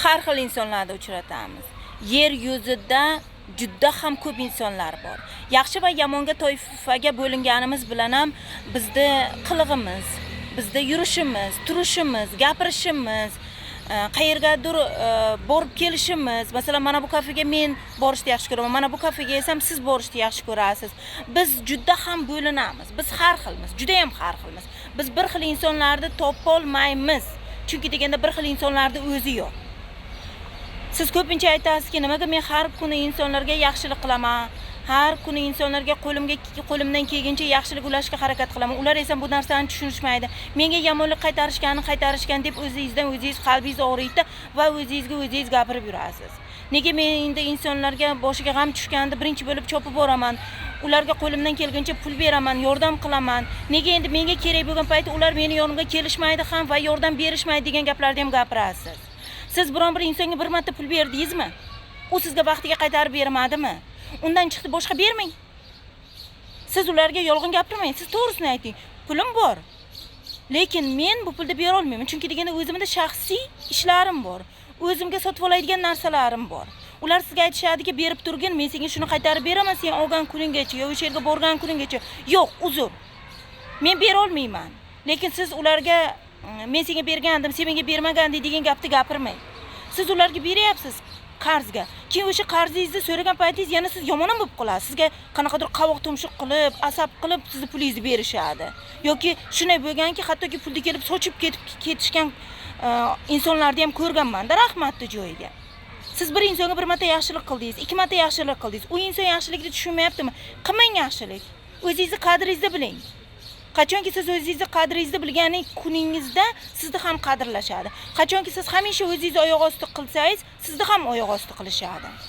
har xil insonlarni uchratamiz. Yer yuzida juda ham ko'p insonlar bor. Yaxshi va yomonga toifaga bo'linganimiz bilan ham bizda qilig'imiz, bizda yurishimiz, turishimiz, gapirishimiz, qayergadir borib kelishimiz. Masalan, mana bu kafega men borishni yaxshi ko'raman, mana bu kafega esa siz borishni yaxshi ko'rasiz. Biz juda ham bo'linamiz. Biz har xilmiz, juda ham har xilmiz. Biz bir xil insonlarni topa olmaymiz. Chunki deganda bir xil insonlarda o'zi yo'q. Siz ko'pincha aytasizki, nimaga men har kuni insonlarga yaxshilik qilaman, har kuni insonlarga qo'limdan kelguncha yaxshilik ulashga harakat qilaman. Ular esa bu narsani tushunishmaydi. Menga yomonlik qaytarishgan deb o'zingizdan o'zingiz qalbingiz og'riydi va o'zingiz gapirib yurasiz. Nega men endi insonlarga boshiga g'am tushganda birinchi bo'lib chopib boraman, ularga qo'limdan kelguncha pul beraman, yordam qilaman. Nega endi menga kerak bo'lgan payt ular meni yonimga kelishmaydi ham va yordam berishmaydi degan gaplarni ham gapirasiz. Siz biron bir insonga bir marta pul berdingizmi? U sizga vaqtiga qaytarib bermadimi? Undan chiqdi boshqa bermang. Siz ularga yolg'on gapirmang, siz to'g'risini ayting. Pulim bor. Lekin men bu pulni bera olmayman, chunki deganda o'zimda shaxsiy ishlarim bor. O'zimga sotib oladigan narsalarim bor. Ular sizga aytishadiki, berib turgin, men senga shuni qaytarib beraman, sen olgan kuninggacha yoki o'sha yerga borgan kuninggacha. Yo'q, uzr. Men bera olmayman. Lekin siz ularga men senga bergandim, sen menga bermaganding degan gapni gapirmang. Siz ularga beryapsiz qarzga. Keyin o'sha qarzingizni so'ragan paytingiz yana siz yomon ham bo'lib qolasiz. Sizga qanaqadir qovoq tumshuq qilib, asab qilib sizni pulingizni berishadi. Yoki shunday bo'lganki, hattoki pulni kelib sochib ketishgan insonlarni ham ko'rganman-da, rahmatli joyiga. Siz bir insonga bir marta yaxshilik qildingiz, ikki marta yaxshilik qildingiz. U inson yaxshilikni tushunmayaptimi? Qilmang yaxshilik. O'zingizni qadringizni biling. Qachonki siz o'zingizni qadringizni bilganingiz kuningizda sizni ham qadrlashadi. Qachonki siz hamisha o'zingizni oyoq osti qilsangiz, sizni ham oyoq osti qilishadi.